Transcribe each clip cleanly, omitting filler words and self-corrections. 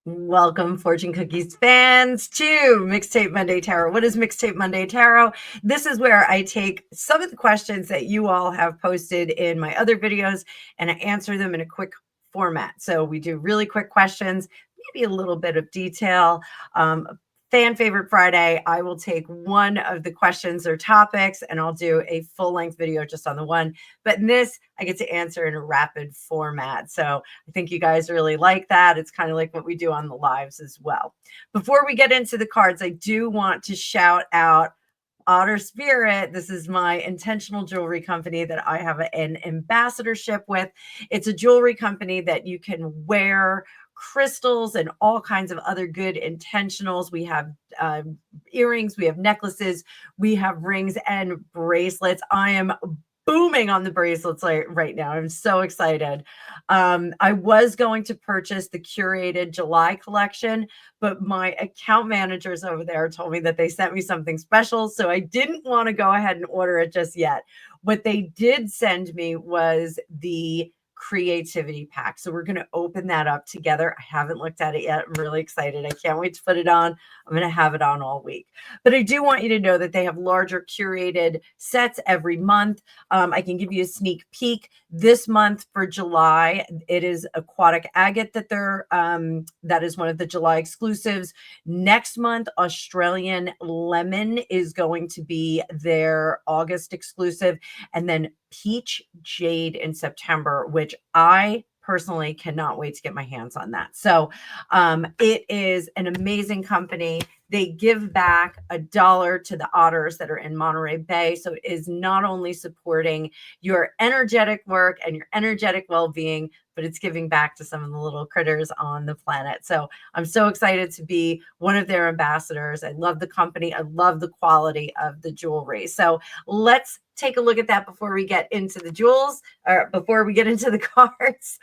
Welcome, Fortune Cookies fans, to Mixtape Monday Tarot. What is Mixtape Monday Tarot? This is where I take some of the questions that you all have posted in my other videos and I answer them in a quick format. So we do really quick questions, maybe a little bit of detail. Fan favorite Friday, I will take one of the questions or topics and I'll do a full length video just on the one. But in this, I get to answer in a rapid format. So I think you guys really like that. It's kind of like what we do on the lives as well. Before we get into the cards, I do want to shout out Otter Spirit. This is my intentional jewelry company that I have an ambassadorship with. It's a jewelry company that you can wear crystals and all kinds of other good intentionals. We have earrings, we have necklaces, we have rings and bracelets. I am booming on the bracelets right now. I'm so excited. I was going to purchase the curated July collection, but my account managers over there told me that they sent me something special. So I didn't want to go ahead and order it just yet. What they did send me was the creativity pack. So we're going to open that up together. I haven't looked at it yet. I'm really excited. I can't wait to put it on. I'm going to have it on all week. But I do want you to know that they have larger curated sets every month. I can give you a sneak peek. This month for July, it is Aquatic Agate that that is one of the July exclusives. Next month, Australian Lemon is going to be their August exclusive. And then Peach Jade in September, which I personally cannot wait to get my hands on that. So it is an amazing company. They give back $1 to the otters that are in Monterey Bay. So it is not only supporting your energetic work and your energetic well-being, but it's giving back to some of the little critters on the planet. So I'm so excited to be one of their ambassadors. I love the company. I love the quality of the jewelry. So let's take a look at that before we get into the jewels, or before we get into the cards.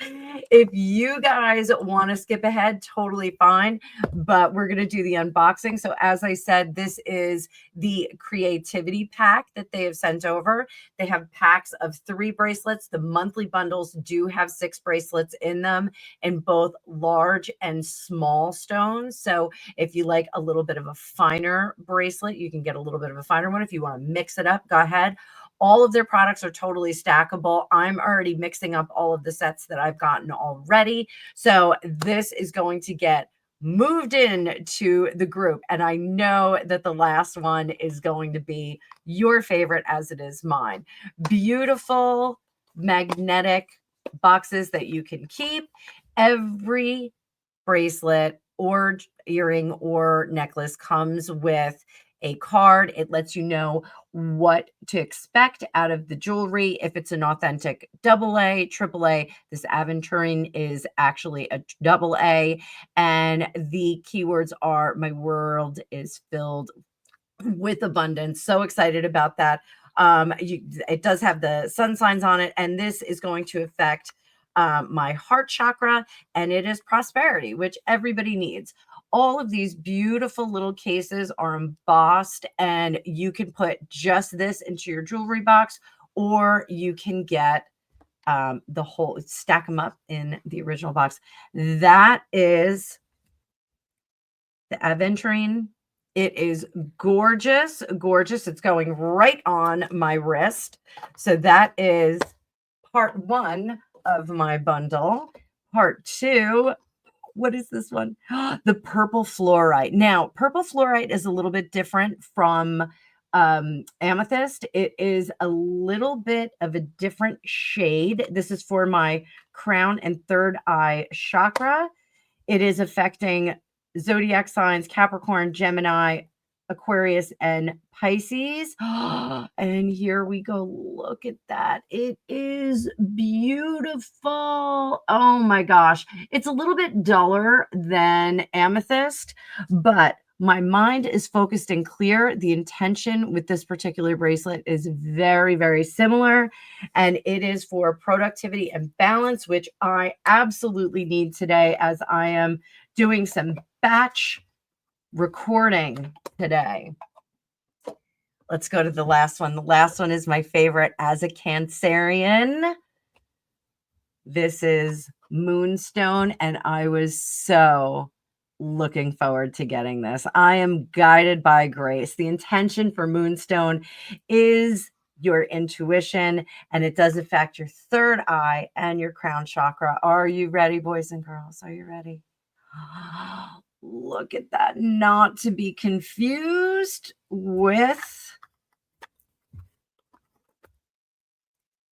If you guys want to skip ahead, totally fine, but we're going to do the unboxing. So as I said, this is the creativity pack that they have sent over. They have packs of 3 bracelets. The monthly bundles do have 6 bracelets in them, in both large and small stones. So if you like a little bit of a finer bracelet, you can get a little bit of a finer one. If you want to mix it up, go ahead. All of their products are totally stackable. I'm already mixing up all of the sets that I've gotten already. So this is going to get moved in to the group. And I know that the last one is going to be your favorite, as it is mine. Beautiful magnetic boxes that you can keep. Every bracelet or earring or necklace comes with a card. It lets you know what to expect out of the jewelry. If it's an authentic AA, AAA, this aventurine is actually a AA. And the keywords are, my world is filled with abundance. So excited about that. It does have the sun signs on it, and this is going to affect my heart chakra, and it is prosperity, which everybody needs. All of these beautiful little cases are embossed, and you can put just this into your jewelry box, or you can get the whole, stack them up in the original box. That is the aventurine. It is gorgeous, gorgeous. It's going right on my wrist. So that is part 1 of my bundle. Part 2, what is this one? The purple fluorite. Now, purple fluorite is a little bit different from amethyst. It is a little bit of a different shade. This is for my crown and third eye chakra. It is affecting zodiac signs, Capricorn, Gemini, Aquarius, and Pisces. And here we go. Look at that. It is beautiful. Oh my gosh. It's a little bit duller than amethyst, but My mind is focused and clear. The intention with this particular bracelet is very, very similar, and it is for productivity and balance, which I absolutely need today as I am doing some batch recording today. Let's go to the last one. The last one is my favorite as a Cancerian. This is Moonstone, and I was so looking forward to getting this. I am guided by grace. The intention for Moonstone is your intuition, and it does affect your third eye and your crown chakra. Are you ready, boys and girls? Are you ready? Look at that. Not to be confused with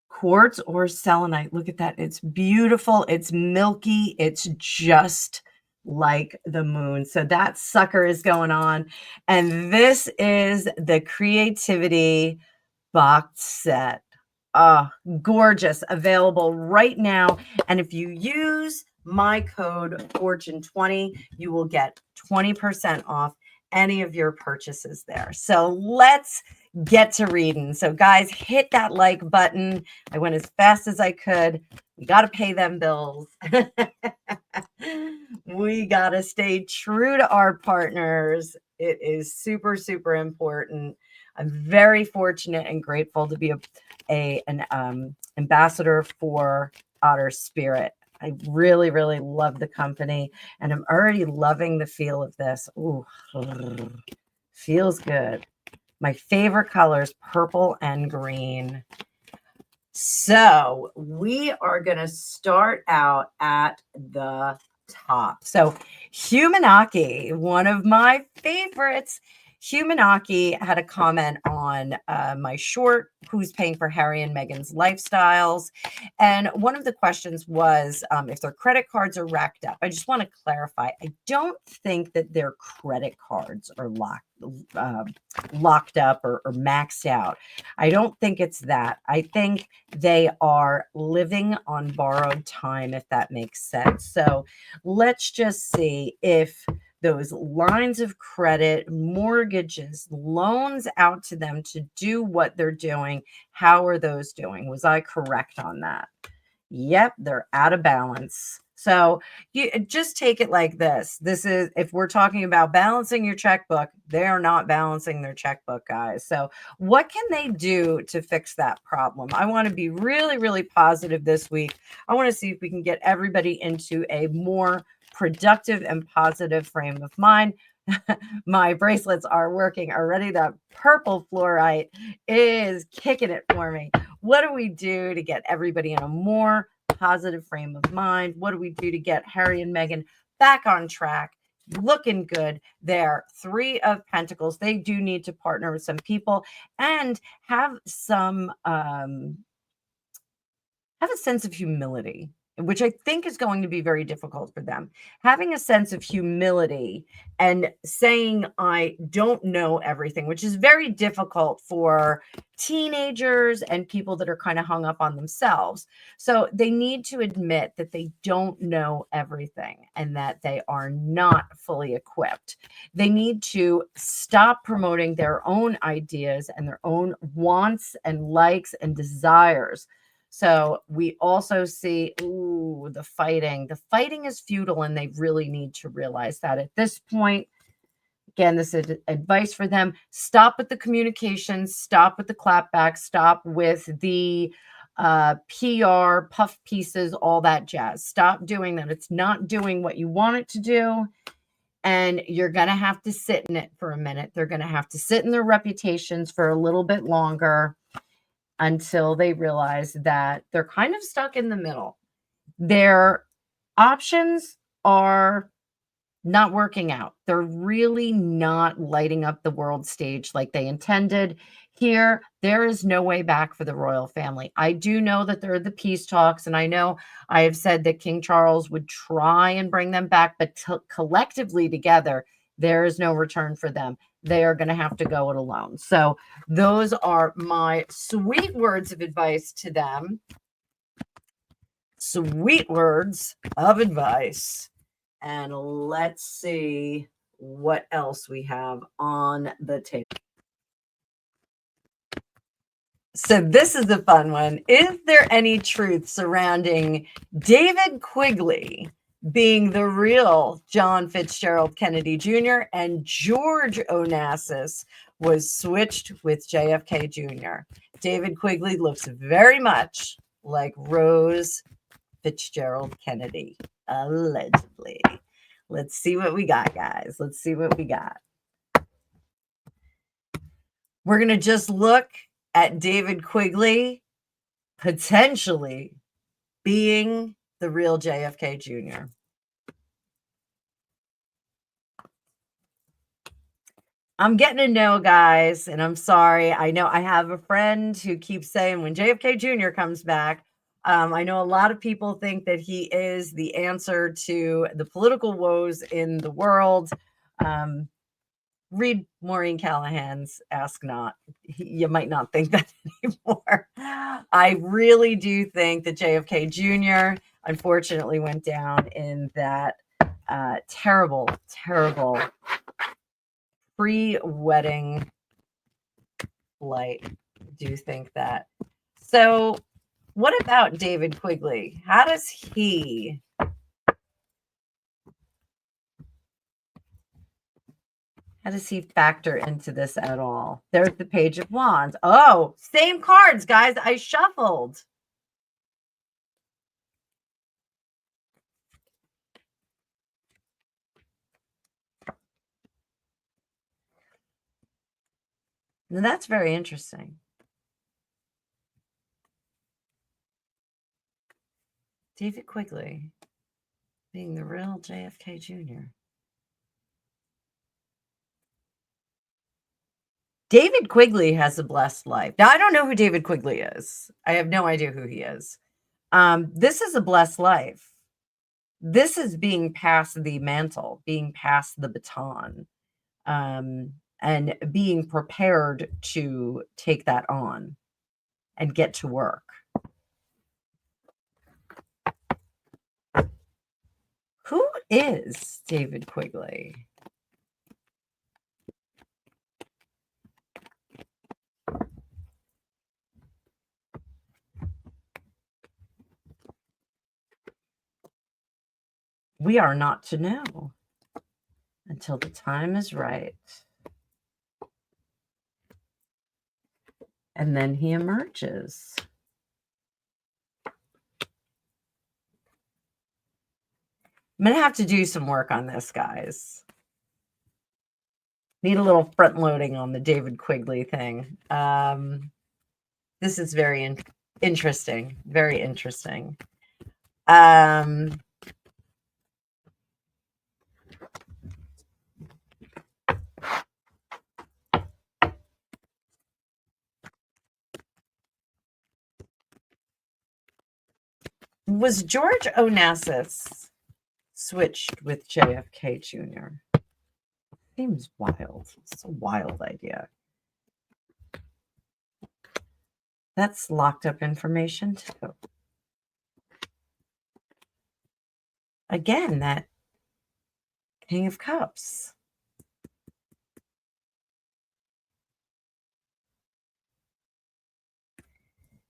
quartz or selenite. Look at that. It's beautiful. It's milky. It's just like the moon. So that sucker is going on. And this is the creativity box set. Oh, gorgeous. Available right now. And if you use my code Fortune20, you will get 20% off any of your purchases there. So let's get to reading. So guys, hit that like button. I went as fast as I could. We got to pay them bills. We got to stay true to our partners. It is super, super important. I'm very fortunate and grateful to be an ambassador for Otter Spirit. I really, really love the company, and I'm already loving the feel of this. Ooh, feels good. My favorite colors, purple and green. So we are going to start out at the top. So Humanaki, one of my favorites. Humanaki had a comment on my short, who's paying for Harry and Meghan's lifestyles. And one of the questions was if their credit cards are racked up. I just want to clarify. I don't think that their credit cards are locked up or maxed out. I don't think it's that. I think they are living on borrowed time, if that makes sense. So let's just see if those lines of credit, mortgages, loans out to them to do what they're doing. How are those doing? Was I correct on that? Yep, they're out of balance. So you just take it like this. This is, if we're talking about balancing your checkbook, they are not balancing their checkbook, guys. So what can they do to fix that problem? I want to be really, really positive this week. I want to see if we can get everybody into a more productive and positive frame of mind. My bracelets are working already. That purple fluorite is kicking it for me. What do we do to get everybody in a more positive frame of mind? What do we do to get Harry and Meghan back on track, looking good? They're Three of Pentacles. They do need to partner with some people and have some have a sense of humility, which I think is going to be very difficult for them. Having a sense of humility and saying, I don't know everything, which is very difficult for teenagers and people that are kind of hung up on themselves. So they need to admit that they don't know everything and that they are not fully equipped. They need to stop promoting their own ideas and their own wants and likes and desires. So we also see, ooh, the fighting. The fighting is futile, and they really need to realize that at this point. Again, this is advice for them. Stop with the communications. Stop with the clapbacks. Stop with the PR, puff pieces, all that jazz. Stop doing that. It's not doing what you want it to do. And you're going to have to sit in it for a minute. They're going to have to sit in their reputations for a little bit longer, until they realize that they're kind of stuck in the middle. Their options are not working out. They're really not lighting up the world stage like they intended. Here, there is no way back for the royal family. I do know that there are the peace talks, and I know I have said that King Charles would try and bring them back, but collectively together, there is no return for them. They are going to have to go it alone. So those are my sweet words of advice to them. Sweet words of advice. And let's see what else we have on the table. So this is a fun one. Is there any truth surrounding David Quigley being the real John Fitzgerald Kennedy Jr. and George Onassis was switched with JFK Jr.? David Quigley looks very much like Rose Fitzgerald Kennedy, allegedly. Let's see what we got, guys. Let's see what we got. We're going to just look at David Quigley potentially being the real JFK Jr. I'm getting a no, guys, and I'm sorry. I know I have a friend who keeps saying when JFK Jr. comes back, I know a lot of people think that he is the answer to the political woes in the world. Read Maureen Callahan's Ask Not. You might not think that anymore. I really do think that JFK Jr. unfortunately went down in that terrible, terrible pre-wedding flight. I do think that. So what about David Quigley? How does he factor into this at all? There's the Page of Wands. Oh, same cards, guys. I shuffled. Now that's very interesting. David Quigley being the real JFK Jr. David Quigley has a blessed life. Now, I don't know who David Quigley is. I have no idea who he is. This is a blessed life. This is being passed the mantle, being passed the baton, and being prepared to take that on and get to work. Who is David Quigley? We are not to know until the time is right. And then he emerges. I'm going to have to do some work on this, guys. Need a little front loading on the David Quigley thing. This is very interesting. Very interesting. Was George Onassis switched with JFK Jr.? Seems wild. It's a wild idea. That's locked up information too. Again, that King of Cups.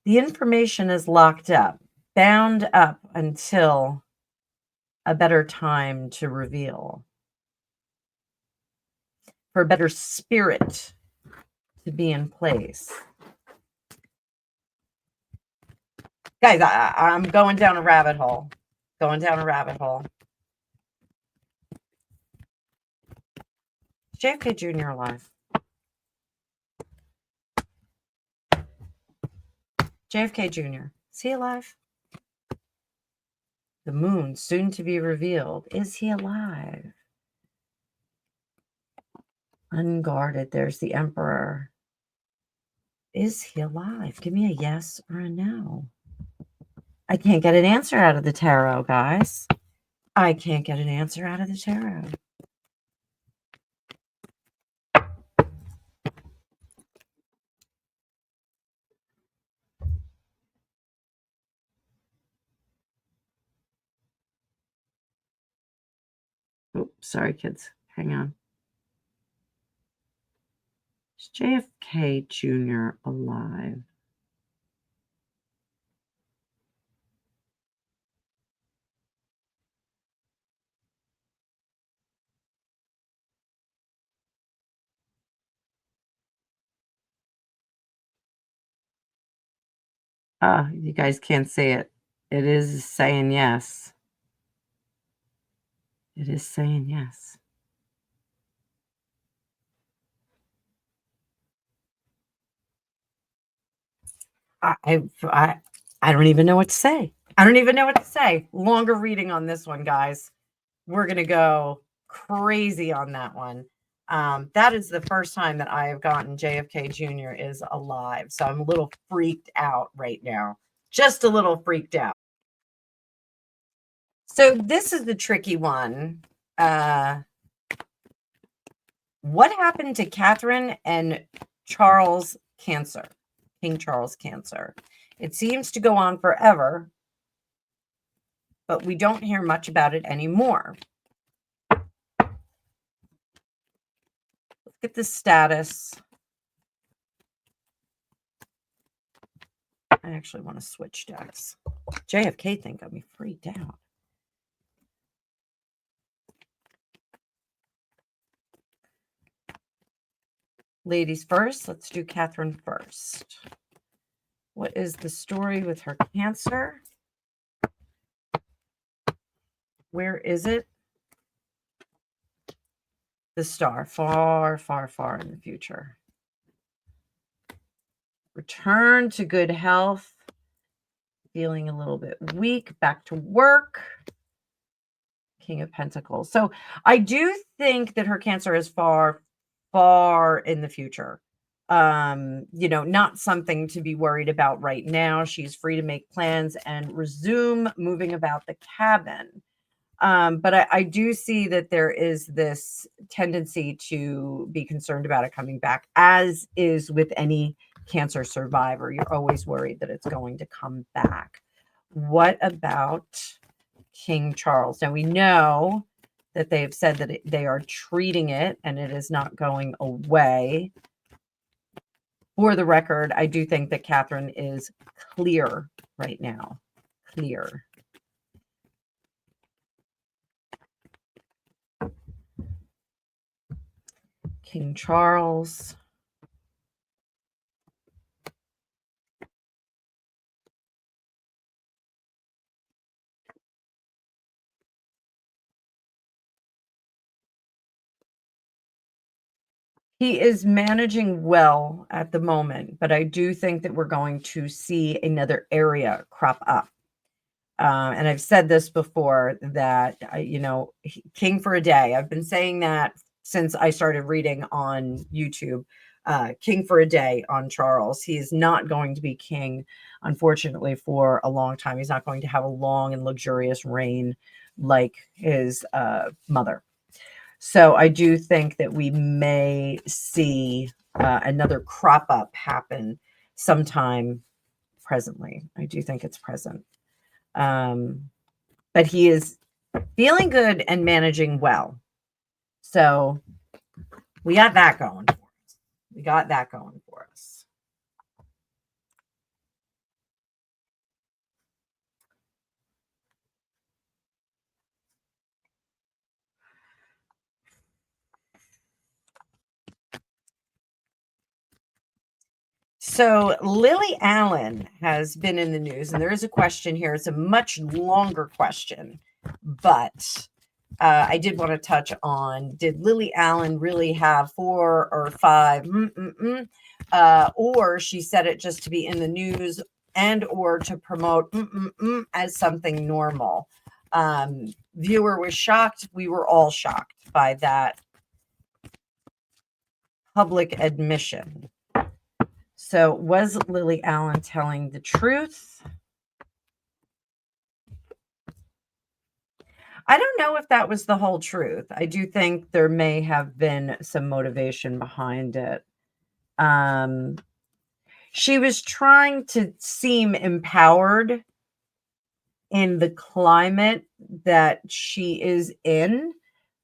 The information is locked up, bound up until a better time to reveal. For a better spirit to be in place. Guys, I'm going down a rabbit hole. Going down a rabbit hole. JFK Jr. alive. JFK Jr. Is he alive? The moon soon to be revealed. Is he alive? Unguarded. There's the Emperor. Is he alive? Give me a yes or a no. I can't get an answer out of the tarot, guys. I can't get an answer out of the tarot. Oops, sorry, kids. Hang on. Is JFK Jr. alive? You guys can't see it. It is saying yes. It is saying yes. I don't even know what to say. I don't even know what to say. Longer reading on this one, guys. We're going to go crazy on that one. That is the first time that I have gotten JFK Jr. is alive. So I'm a little freaked out right now. Just a little freaked out. So this is the tricky one. What happened to Catherine and Charles Cancer? King Charles Cancer. It seems to go on forever, but we don't hear much about it anymore. Look at the status. I actually want to switch decks. JFK thing got me freaked out. Ladies first. Let's do Catherine first. What is the story with her cancer? Where is it? The star. Far, far, far in the future. Return to good health. Feeling a little bit weak. Back to work. King of Pentacles. So I do think that her cancer is far, far in the future. Not something to be worried about right now. She's free to make plans and resume moving about the cabin. But I do see that there is this tendency to be concerned about it coming back, as is with any cancer survivor. You're always worried that it's going to come back. What about King Charles? Now we know that they have said that they are treating it and it is not going away. For the record, I do think that Catherine is clear right now. Clear. King Charles. He is managing well at the moment, but I do think that we're going to see another area crop up. And I've said this before that, king for a day. I've been saying that since I started reading on YouTube. King for a day on Charles. He is not going to be king, unfortunately, for a long time. He's not going to have a long and luxurious reign like his mother. So I do think that we may see another crop up happen sometime presently. I do think it's present. But he is feeling good and managing well. So we got that going for us. We got that going for us. So Lily Allen has been in the news, and there is a question here. It's a much longer question, but I did want to touch on, did Lily Allen really have 4 or 5 or she said it just to be in the news and or to promote as something normal? Viewer was shocked. We were all shocked by that public admission. So was Lily Allen telling the truth? I don't know if that was the whole truth. I do think there may have been some motivation behind it. She was trying to seem empowered in the climate that she is in,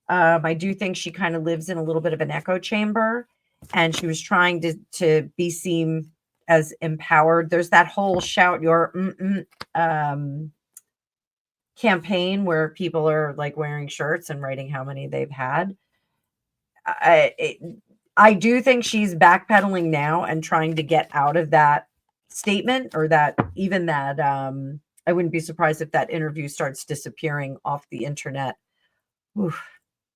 I do think she kind of lives in a little bit of an echo chamber, and she was trying to be seen as empowered. There's that whole shout your campaign where people are like wearing shirts and writing how many they've had. I do think she's backpedaling now and trying to get out of that statement, or that even that I wouldn't be surprised if that interview starts disappearing off the internet. Oof.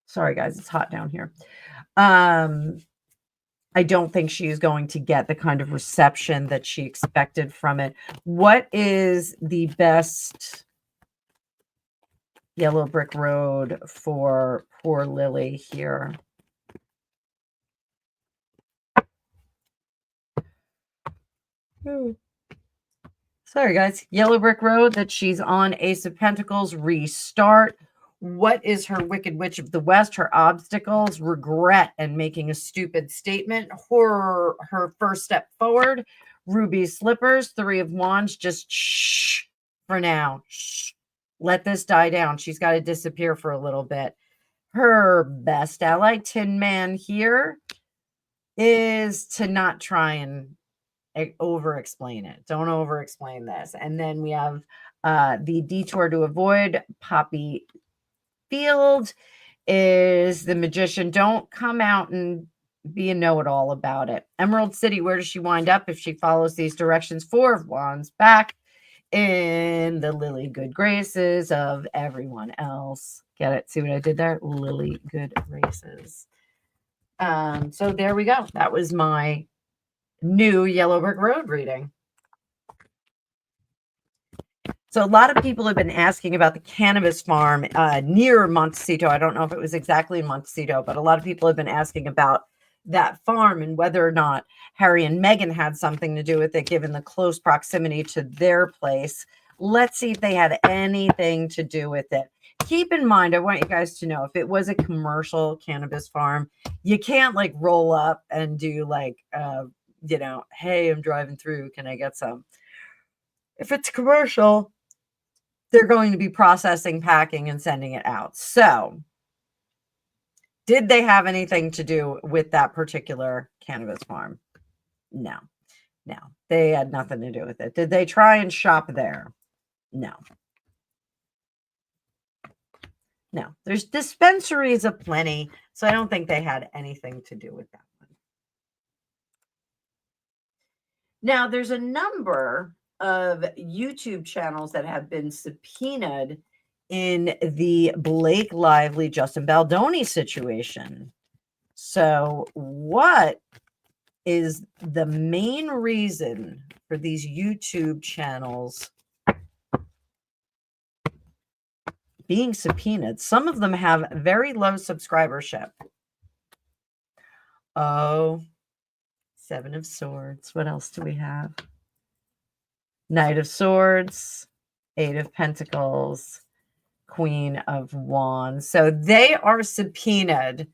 Sorry guys, it's hot down here. I don't think she's going to get the kind of reception that she expected from it. What is the best yellow brick road for poor Lily here? Sorry, guys. Yellow brick road that she's on. Ace of Pentacles, restart. What is her Wicked Witch of the West? Her obstacles, regret, and making a stupid statement. Horror, her first step forward. Ruby slippers, Three of Wands, just shh for now. Shh. Let this die down. She's got to disappear for a little bit. Her best ally, Tin Man here, is to not try and over explain it. Don't over explain this. And then we have the detour to avoid. Poppy Field is the magician. Don't come out and be a know-it-all about it. Emerald City, where does she wind up if she follows these directions? Four of Wands, back in the Lily good graces of everyone else. Get it? See what I did there? Lily good graces. So there we go. That was my new Yellow Brick Road reading. So a lot of people have been asking about the cannabis farm near Montecito. I don't know if it was exactly in Montecito, but a lot of people have been asking about that farm and whether or not Harry and Meghan had something to do with it, given the close proximity to their place. Let's see if they had anything to do with it. Keep in mind, I want you guys to know, if it was a commercial cannabis farm, you can't like roll up and do like, hey, I'm driving through. Can I get some? If it's commercial, they're going to be processing, packing, and sending it out. So, did they have anything to do with that particular cannabis farm? No. They had nothing to do with it. Did they try and shop there? No. There's dispensaries aplenty, so I don't think they had anything to do with that one. Now, there's a number of YouTube channels that have been subpoenaed in the Blake Lively, Justin Baldoni situation. So, what is the main reason for these YouTube channels being subpoenaed? Some of them have very low subscribership. Oh, Seven of Swords. What else do we have? Knight of Swords, Eight of Pentacles, Queen of Wands. So they are subpoenaed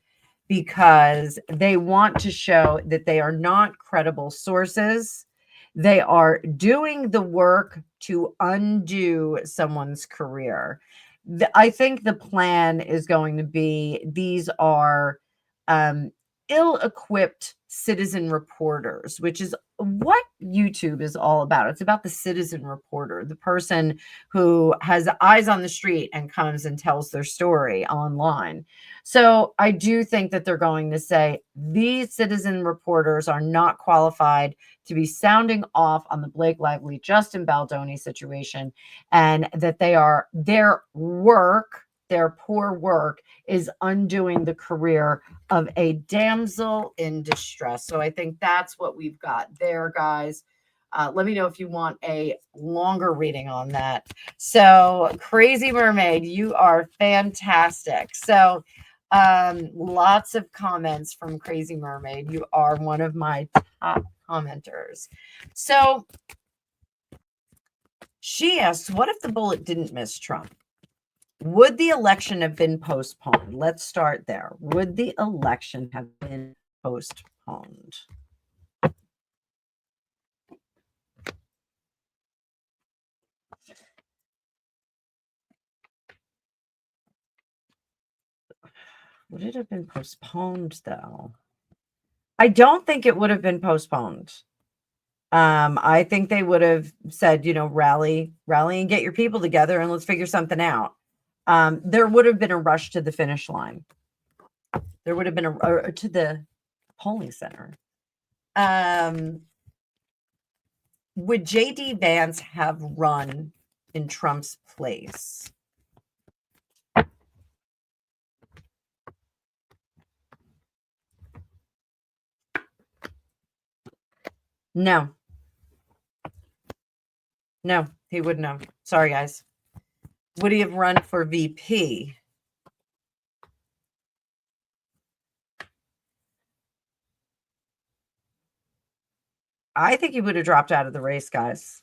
because they want to show that they are not credible sources. They are doing the work to undo someone's career. I think the plan is going to be these are ill-equipped citizen reporters, which is what YouTube is all about. It's about the citizen reporter, the person who has eyes on the street and comes and tells their story online. So I do think that they're going to say these citizen reporters are not qualified to be sounding off on the Blake Lively, Justin Baldoni situation, and that their poor work is undoing the career of a damsel in distress. So I think that's what we've got there, guys. Let me know if you want a longer reading on that. So, Crazy Mermaid, you are fantastic. So, lots of comments from Crazy Mermaid. You are one of my top commenters. So, she asks, what if the bullet didn't miss Trump? Would the election have been postponed? Let's start there. Would the election have been postponed? Would it have been postponed, though? I don't think it would have been postponed. I think they would have said, rally and get your people together and let's figure something out. There would have been a rush to the finish line. There would have been a to the polling center. Would JD Vance have run in Trump's place? No. No, he wouldn't have. Sorry, guys. Would he have run for VP? I think he would have dropped out of the race, guys.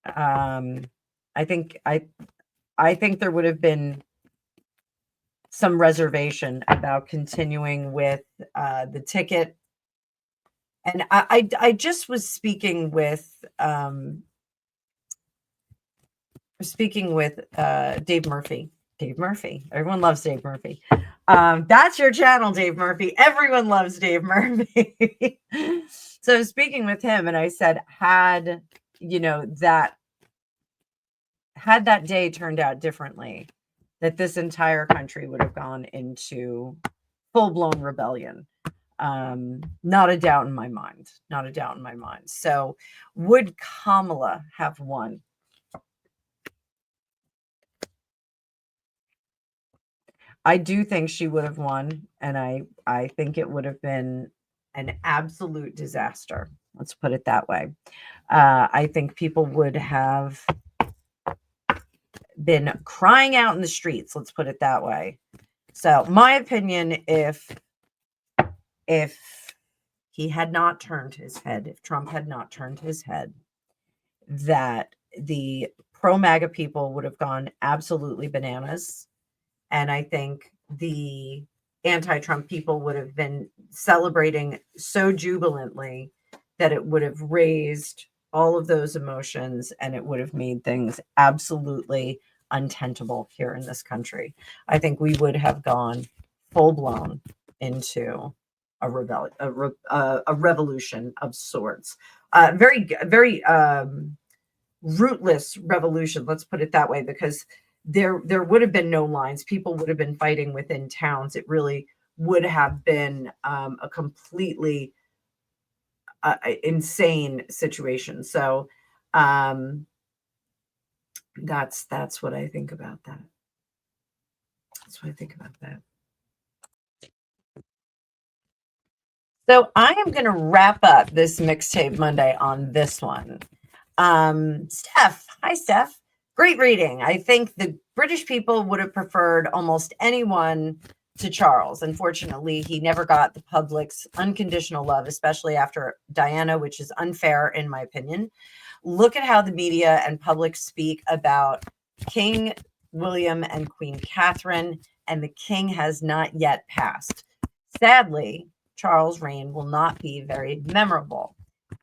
I think there would have been some reservation about continuing with the ticket. And I just was speaking with Dave Murphy. Dave Murphy. Everyone loves Dave Murphy. That's your channel, Dave Murphy. Everyone loves Dave Murphy. So I was speaking with him and I said, had that day turned out differently, that this entire country would have gone into full-blown rebellion. Not a doubt in my mind. Not a doubt in my mind. So would Kamala have won? I do think she would have won, and I think it would have been an absolute disaster. Let's put it that way. I think people would have been crying out in the streets. Let's put it that way. So my opinion, if he had not turned his head, if Trump had not turned his head, that the pro-MAGA people would have gone absolutely bananas. And I think the anti-Trump people would have been celebrating so jubilantly that it would have raised all of those emotions and it would have made things absolutely untenable here in this country. I think we would have gone full-blown into a revolution of sorts. Very, very rootless revolution, let's put it that way, because there would have been no lines. People would have been fighting within towns. It really would have been a completely insane situation. So that's what I think about that. That's what I think about that. So I am going to wrap up this Mixtape Monday on this one. Steph. Hi, Steph. Great reading. I think the British people would have preferred almost anyone to Charles. Unfortunately, he never got the public's unconditional love, especially after Diana, which is unfair in my opinion. Look at how the media and public speak about King William and Queen Catherine, and the king has not yet passed. Sadly, Charles' reign will not be very memorable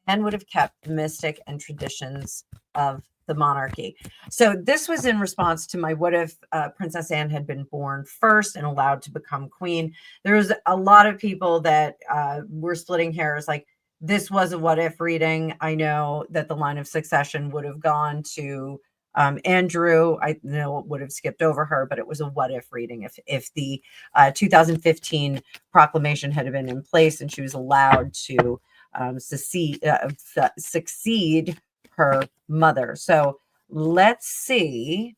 and would have kept the mystic and traditions of the monarchy. So this was in response to my what if Princess Anne had been born first and allowed to become queen. There was a lot of people that were splitting hairs, like this was a what if reading. I know that the line of succession would have gone to Andrew. I know it would have skipped over her, but it was a what if reading. If the 2015 proclamation had been in place and she was allowed to succeed her mother. So let's see,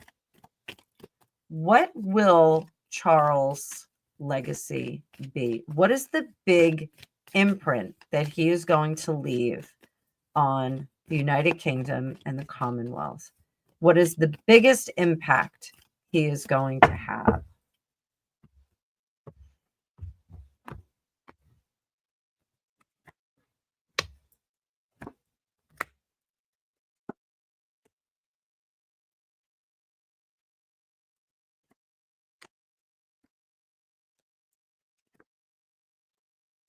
what will Charles' legacy be? What is the big imprint that he is going to leave on the United Kingdom and the Commonwealth? What is the biggest impact he is going to have?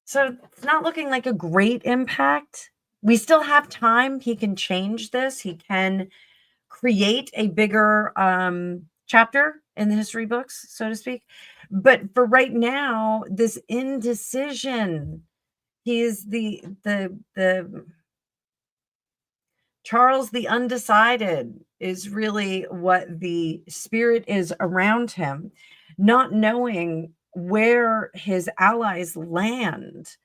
So it's not looking like a great impact. We still have time. He can change this. He can create a bigger chapter in the history books, so to speak. But for right now, this indecision, he is the Charles the undecided is really what the spirit is around him, not knowing where his allies land,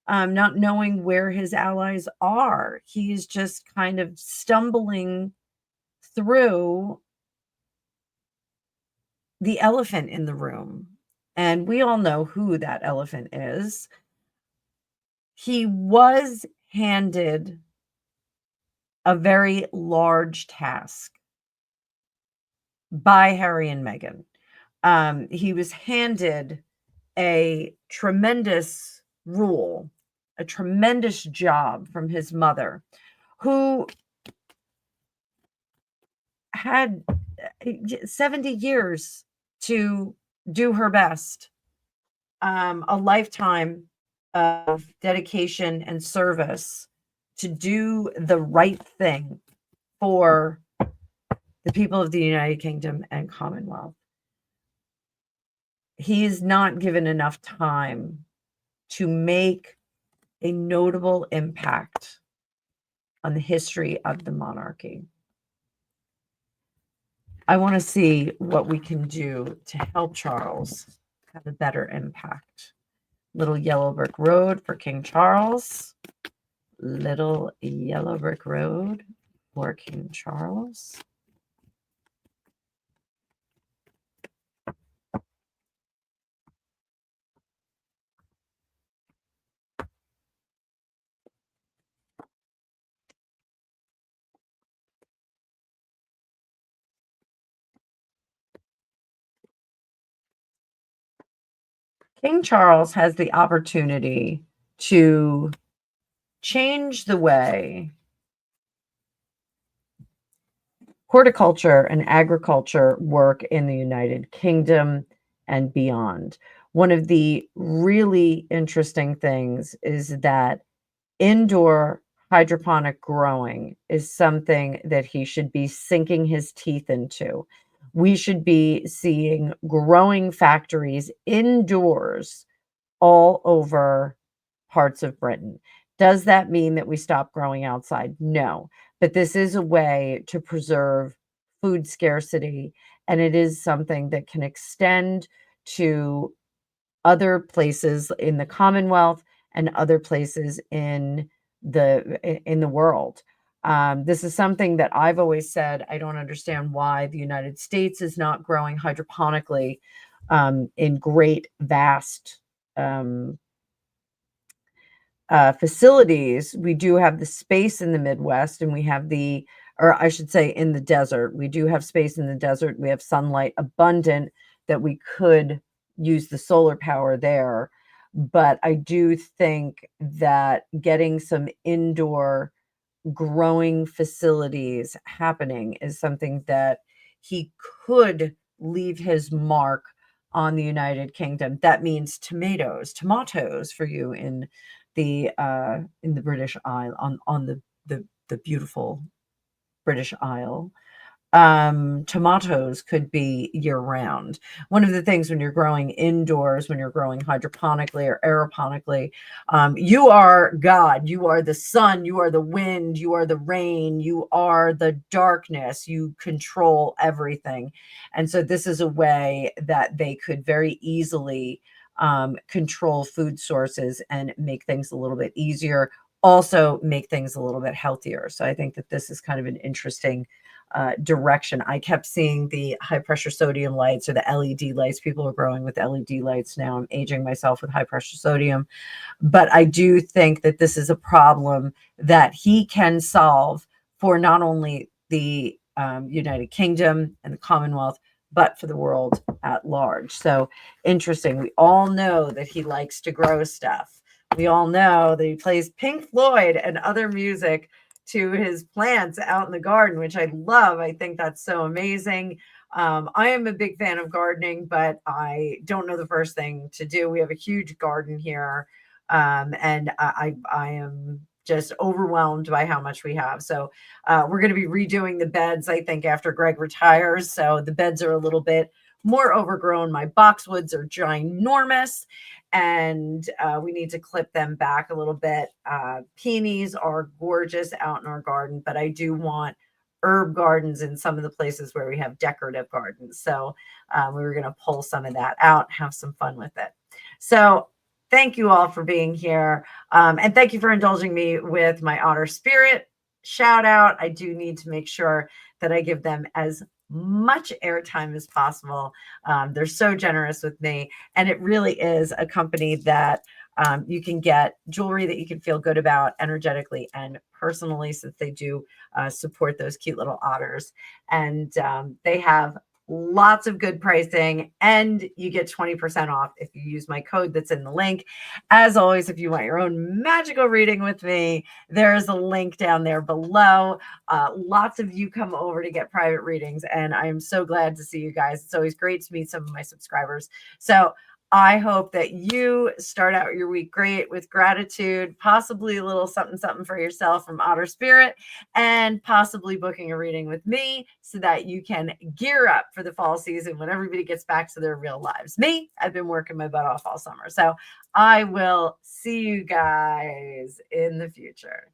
not knowing where his allies are. He's just kind of stumbling through the elephant in the room. And we all know who that elephant is. He was handed a very large task by Harry and Meghan. He was handed a tremendous rule, a tremendous job from his mother, who had 70 years to do her best, a lifetime of dedication and service to do the right thing for the people of the United Kingdom and Commonwealth. He's not given enough time to make a notable impact on the history of the monarchy. I want to see what we can do to help Charles have a better impact. Little yellow brick road for King Charles. Little yellow brick road for King Charles. King Charles has the opportunity to change the way horticulture and agriculture work in the United Kingdom and beyond. One of the really interesting things is that indoor hydroponic growing is something that he should be sinking his teeth into. We should be seeing growing factories indoors all over parts of Britain. Does that mean that we stop growing outside? No, but this is a way to preserve food scarcity, and it is something that can extend to other places in the Commonwealth and other places in the world. This is something that I've always said. I don't understand why the United States is not growing hydroponically in great, vast facilities. We do have the space in the Midwest, and we have or I should say in the desert. We do have space in the desert. We have sunlight abundant that we could use the solar power there. But I do think that getting some indoor growing facilities happening is something that he could leave his mark on the United Kingdom. That means tomatoes for you in the British Isle, on the beautiful British Isle. Tomatoes could be year round. One of the things when you're growing indoors, when you're growing hydroponically or aeroponically, you are God, you are the sun, you are the wind, you are the rain, you are the darkness, you control everything. And so this is a way that they could very easily control food sources and make things a little bit easier, also make things a little bit healthier. So I think that this is kind of an interesting direction. I kept seeing the high pressure sodium lights or the LED lights. People are growing with LED lights now. I'm aging myself with high pressure sodium. But I do think that this is a problem that he can solve for not only the United Kingdom and the Commonwealth, but for the world at large. So interesting. We all know that he likes to grow stuff. We all know that he plays Pink Floyd and other music to his plants out in the garden, which I love. I think that's so amazing. I am a big fan of gardening, but I don't know the first thing to do. We have a huge garden here, and I am just overwhelmed by how much we have. So we're going to be redoing the beds, I think, after Greg retires. So the beds are a little bit more overgrown. My boxwoods are ginormous, and we need to clip them back a little bit. Peonies are gorgeous out in our garden, but I do want herb gardens in some of the places where we have decorative gardens. So we were going to pull some of that out, have some fun with it. So thank you all for being here. And thank you for indulging me with my Otter Spirit shout out. I do need to make sure that I give them as much airtime as possible. They're so generous with me. And it really is a company that you can get jewelry that you can feel good about energetically and personally, since they do support those cute little otters. And they have lots of good pricing, and you get 20% off if you use my code that's in the link. As always, if you want your own magical reading with me, there's a link down there below. Lots of you come over to get private readings, and I am so glad to see you guys. It's always great to meet some of my subscribers. So I hope that you start out your week great with gratitude, possibly a little something, something for yourself from Otter Spirit, and possibly booking a reading with me so that you can gear up for the fall season when everybody gets back to their real lives. Me, I've been working my butt off all summer. So I will see you guys in the future.